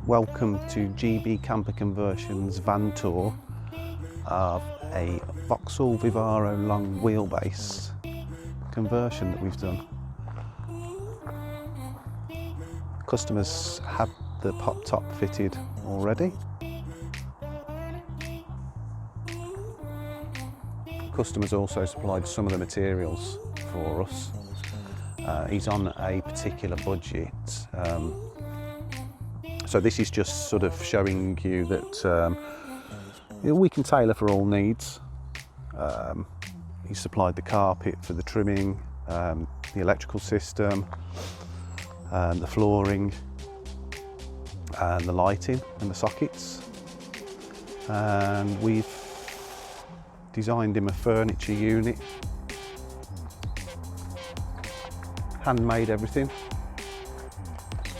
Welcome to GB Camper Conversion's van tour of a Vauxhall Vivaro long wheelbase conversion that we've done. Customers had the pop top fitted already. Customers also supplied some of the materials for us. He's on a particular budget. So this is just sort of showing you that we can tailor for all needs. He supplied the carpet for the trimming, the electrical system, the flooring, and the lighting and the sockets. And we've designed him a furniture unit, handmade everything,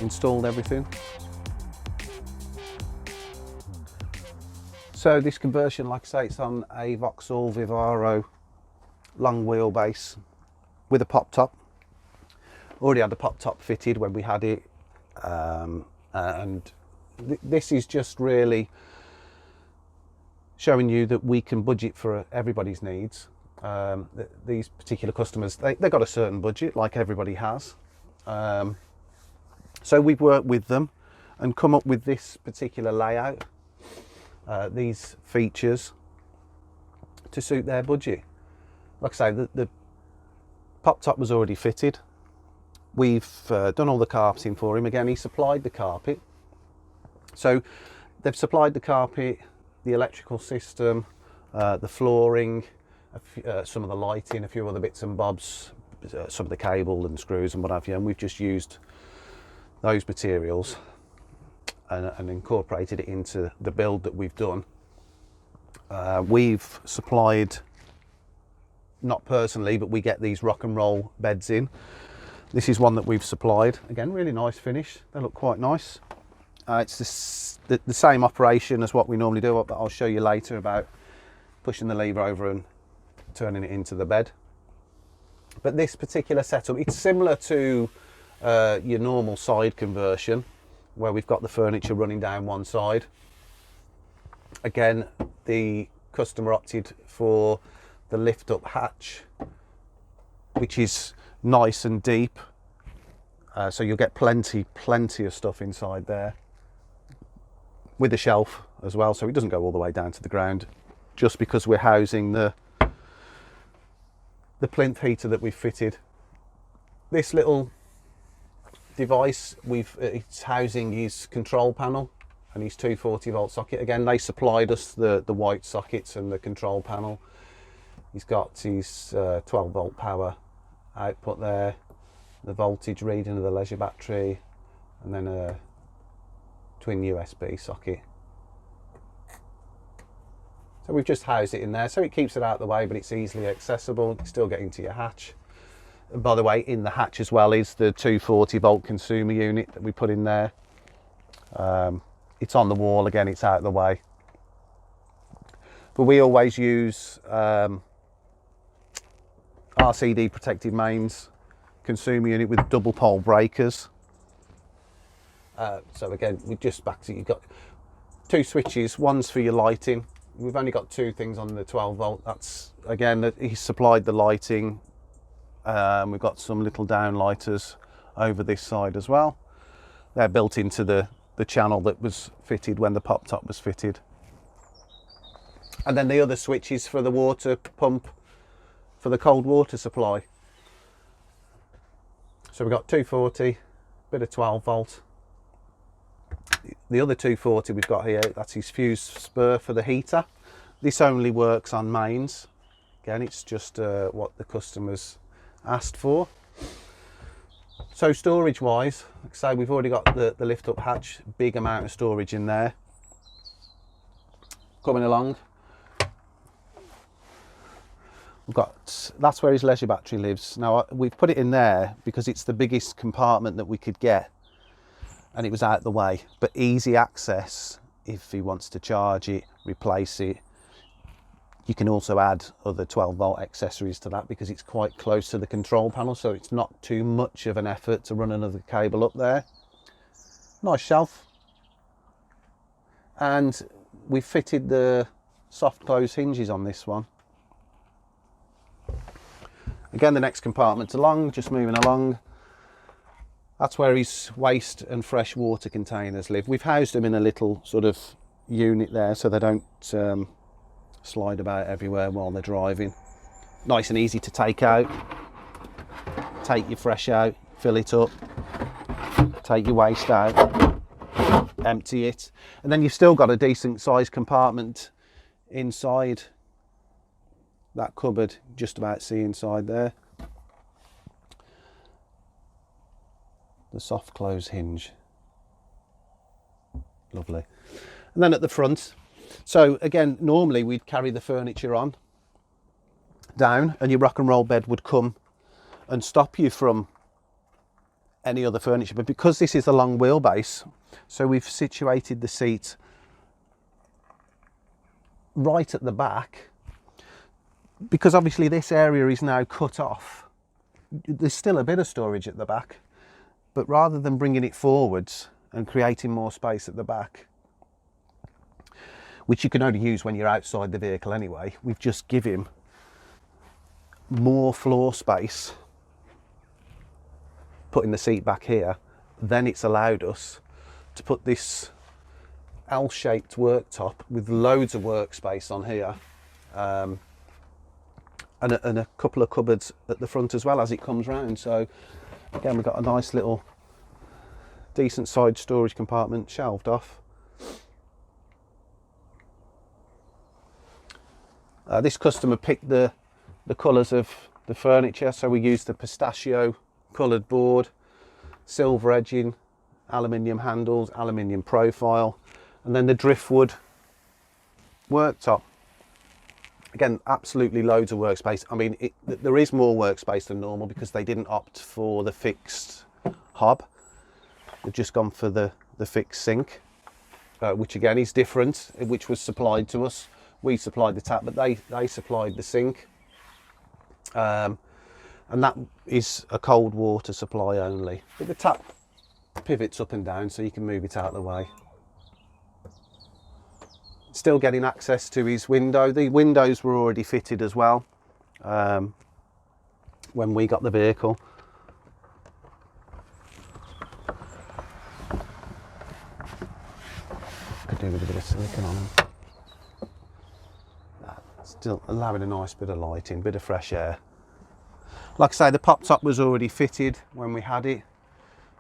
installed everything. So this conversion, like I say, it's on a Vauxhall Vivaro long wheelbase with a pop top. Already had the pop top fitted when we had it, and this is just really showing you that we can budget for everybody's needs. These particular customers, they've got a certain budget, like everybody has. So we've worked with them and come up with this particular layout. These features to suit their budget. Like I say, the pop top was already fitted. We've done all the carpeting for him. Again, he supplied the carpet. So they've supplied the carpet, the electrical system, the flooring, some of the lighting, a few other bits and bobs, some of the cable and screws and what have you. And we've just used those materials and incorporated it into the build that we've done. We've supplied, not personally, but we get these rock and roll beds in. This is one that we've supplied. Again, really nice finish. They look quite nice. It's the same operation as what we normally do, but I'll show you later about pushing the lever over and turning it into the bed. But this particular setup, it's similar to your normal side conversion, where we've got the furniture running down one side. Again, the customer opted for the lift up hatch, which is nice and deep, so you'll get plenty of stuff inside there, with a shelf as well, so it doesn't go all the way down to the ground, just because we're housing the plinth heater that we've fitted. This little device, it's housing his control panel and his 240 volt socket. Again, they supplied us the white sockets and the control panel. He's got his 12 volt power output there, the voltage reading of the leisure battery, and then a twin USB socket. So we've just housed it in there, so it keeps it out of the way, but it's easily accessible. You can still get into your hatch. And by the way, in the hatch as well is the 240 volt consumer unit that we put in there. It's on the wall, again, it's out of the way. But we always use RCD protected mains consumer unit with double pole breakers. So again, we just back to, you've got two switches, one's for your lighting. We've only got two things on the 12 volt. That's, again, he supplied the lighting. We've got some little downlighters over this side as well. They're built into the channel that was fitted when the pop top was fitted. And then the other switch is for the water pump for the cold water supply. So we've got 240, bit of 12 volt. The other 240 we've got here, that's his fuse spur for the heater. This only works on mains. Again, it's just what the customers asked for. So storage wise, like I say, we've already got the lift up hatch, big amount of storage in there. Coming along, we've got, that's where his leisure battery lives. Now we've put it in there because it's the biggest compartment that we could get, and it was out the way, but easy access if he wants to charge it, replace it. You can also add other 12 volt accessories to that because it's quite close to the control panel, so it's not too much of an effort to run another cable up there. Nice shelf, And we've fitted the soft close hinges on this one. Again, the next compartment's along, just moving along. That's where his waste and fresh water containers live. We've housed them in a little sort of unit there so they don't slide about everywhere while they're driving. Nice and easy to take out. Take your fresh out, fill it up, take your waste out, empty it, and then you've still got a decent sized compartment inside that cupboard. Just about see inside there. The soft close hinge, lovely. And then at the front, so again, normally we'd carry the furniture on down and your rock and roll bed would come and stop you from any other furniture, but because this is a long wheelbase, so we've situated the seat right at the back, because obviously this area is now cut off. There's still a bit of storage at the back, but rather than bringing it forwards and creating more space at the back, which you can only use when you're outside the vehicle anyway, we've just given him more floor space, putting the seat back here. Then it's allowed us to put this L-shaped worktop with loads of workspace on here, and a couple of cupboards at the front as well as it comes round. So again, we've got a nice little decent side storage compartment shelved off. This customer picked the colours of the furniture, so we used the pistachio coloured board, silver edging, aluminium handles, aluminium profile, and then the driftwood worktop. Again, absolutely loads of workspace. I mean, there is more workspace than normal because they didn't opt for the fixed hob. They've just gone for the fixed sink, which again is different, which was supplied to us. We supplied the tap, but they supplied the sink. And that is a cold water supply only. But the tap pivots up and down so you can move it out of the way. Still getting access to his window. The windows were already fitted as well when we got the vehicle. Could do with a bit of silicone on them. Still allowing a nice bit of lighting, bit of fresh air. Like I say, the pop top was already fitted when we had it,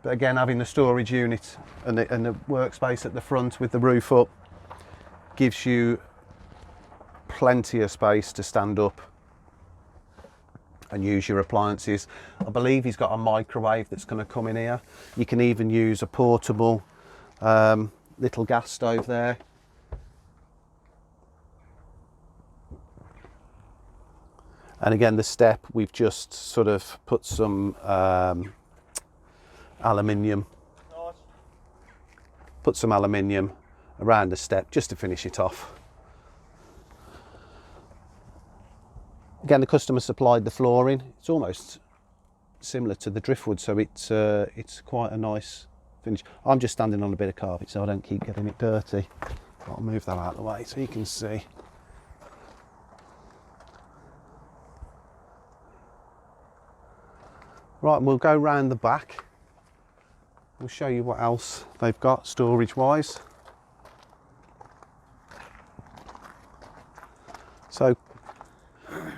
but again, having the storage unit and the workspace at the front with the roof up gives you plenty of space to stand up and use your appliances. I believe he's got a microwave that's going to come in here. You can even use a portable little gas stove there. And again, the step, we've just sort of put some aluminium around the step just to finish it off. Again, the customer supplied the flooring. It's almost similar to the driftwood, so it's quite a nice finish. I'm just standing on a bit of carpet so I don't keep getting it dirty. I'll move that out of the way so you can see. Right, we'll go round the back. We'll show you what else they've got storage wise. So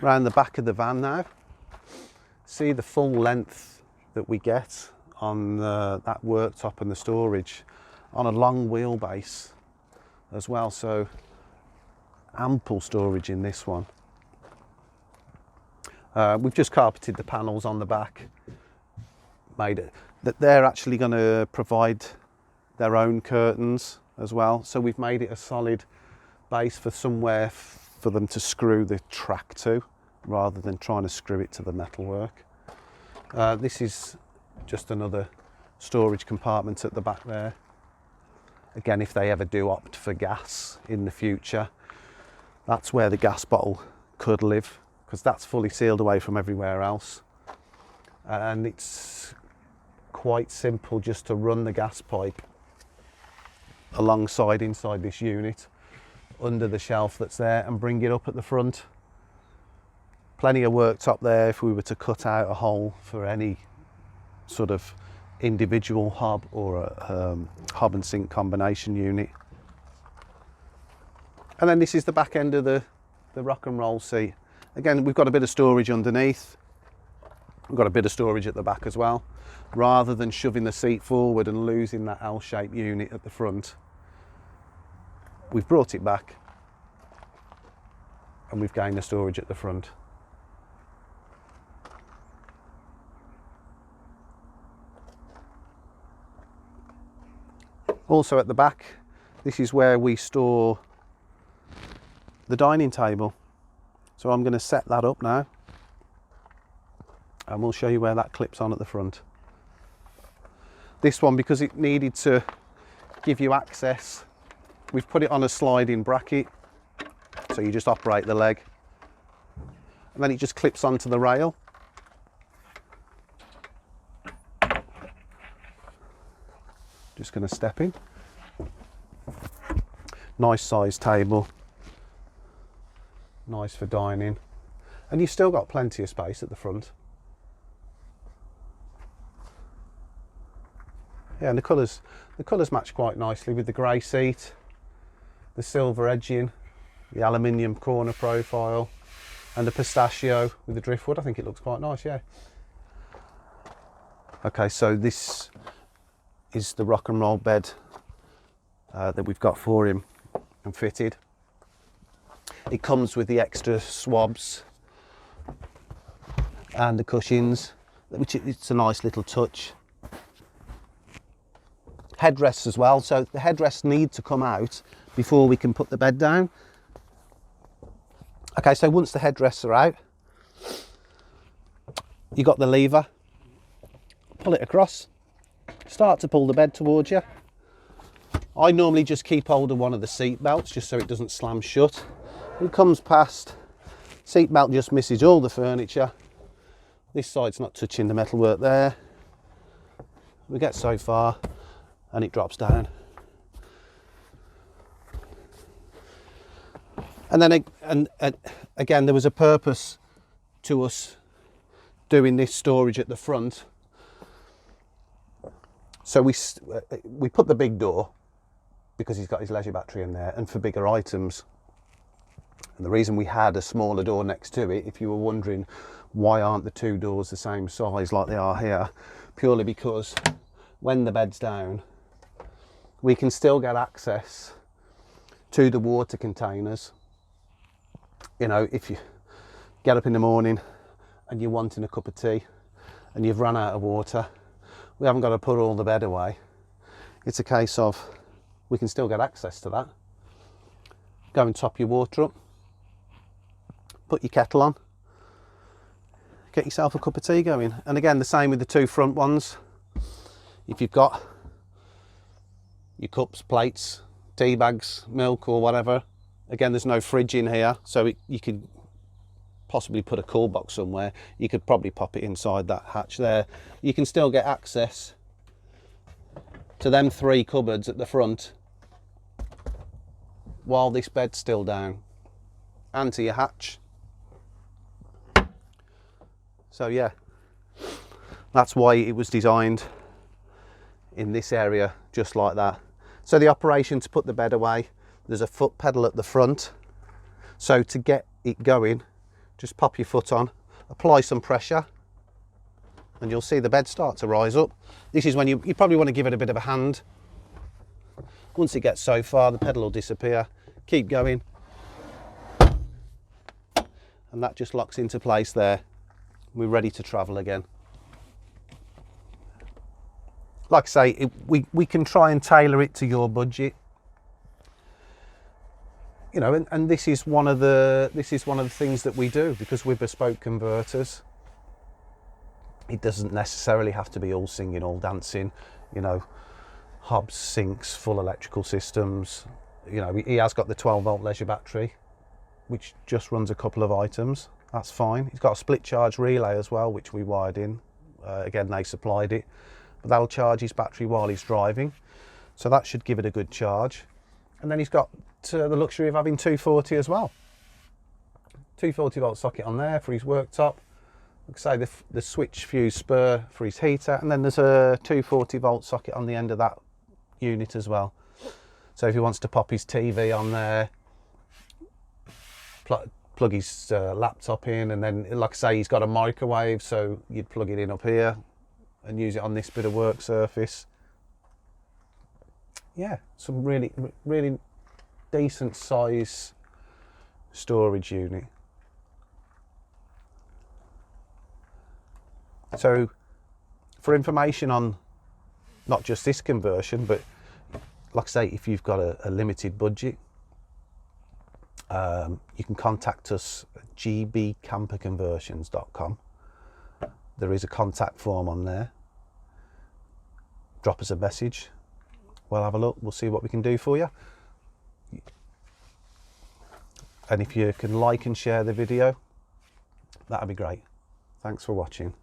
round the back of the van now, see the full length that we get on that worktop and the storage on a long wheelbase as well, so ample storage in this one. We've just carpeted the panels on the back, made it that they're actually going to provide their own curtains as well, so we've made it a solid base for somewhere for them to screw the track to rather than trying to screw it to the metalwork. This is just another storage compartment at the back there. Again, if they ever do opt for gas in the future, that's where the gas bottle could live, because that's fully sealed away from everywhere else. And it's quite simple just to run the gas pipe alongside inside this unit, under the shelf that's there, and bring it up at the front. Plenty of worktop there if we were to cut out a hole for any sort of individual hob or a hob and sink combination unit. And then this is the back end of the rock and roll seat. Again, we've got a bit of storage underneath. We've got a bit of storage at the back as well. Rather than shoving the seat forward and losing that L-shaped unit at the front, we've brought it back and we've gained the storage at the front. Also at the back, this is where we store the dining table. So I'm going to set that up now and we'll show you where that clips on at the front. This one, because it needed to give you access, we've put it on a sliding bracket, so you just operate the leg and then it just clips onto the rail. Just going to step in. Nice size table, nice for dining, and you've still got plenty of space at the front. Yeah, and the colours match quite nicely with the grey seat, the silver edging, the aluminium corner profile, and the pistachio with the driftwood. I think it looks quite nice, yeah. Okay, so this is the rock and roll bed that we've got for him and fitted. It comes with the extra swabs and the cushions, which it's a nice little touch. Headrests as well, so the headrests need to come out before we can put the bed down. Okay, so once the headrests are out, you got the lever, pull it across, start to pull the bed towards you. I normally just keep hold of one of the seat belts just so it doesn't slam shut. It comes past, seat belt just misses all the furniture. This side's not touching the metalwork there. We get so far and it drops down. And then again, there was a purpose to us doing this storage at the front. So we put the big door because he's got his leisure battery in there and for bigger items. And the reason we had a smaller door next to it, if you were wondering why aren't the two doors the same size like they are here, purely because when the bed's down, we can still get access to the water containers. You know, if you get up in the morning and you're wanting a cup of tea and you've run out of water, we haven't got to put all the bed away. It's a case of we can still get access to that. Go and top your water up, put your kettle on, get yourself a cup of tea going. And again, the same with the two front ones. If you've got your cups, plates, tea bags, milk or whatever, again, there's no fridge in here, so you could possibly put a cool box somewhere. You could probably pop it inside that hatch there. You can still get access to them three cupboards at the front while this bed's still down, and to your hatch. So yeah, that's why it was designed in this area just like that. So the operation to put the bed away, there's a foot pedal at the front. So to get it going, just pop your foot on, apply some pressure, and you'll see the bed start to rise up. This is when you probably want to give it a bit of a hand. Once it gets so far, the pedal will disappear. Keep going. And that just locks into place there. We're ready to travel again. Like I say, we can try and tailor it to your budget. You know, and this is one of the things that we do because we're bespoke converters. It doesn't necessarily have to be all singing, all dancing. You know, hobs, sinks, full electrical systems. You know, he has got the 12-volt leisure battery, which just runs a couple of items. That's fine. He's got a split charge relay as well, which we wired in. Again, they supplied it, but that'll charge his battery while he's driving. So that should give it a good charge. And then he's got the luxury of having 240 as well. 240 volt socket on there for his worktop. Like I say, the switch fuse spur for his heater, and then there's a 240 volt socket on the end of that unit as well. So if he wants to pop his TV on there, plug his laptop in, and then, like I say, he's got a microwave, so you'd plug it in up here and use it on this bit of work surface. Yeah, some really decent size storage unit. So for information on not just this conversion, but like I say, if you've got a limited budget, you can contact us at gbcamperconversions.com. There is a contact form on there. Drop us a message. We'll have a look. We'll see what we can do for you. And if you can like and share the video, that'd be great. Thanks for watching.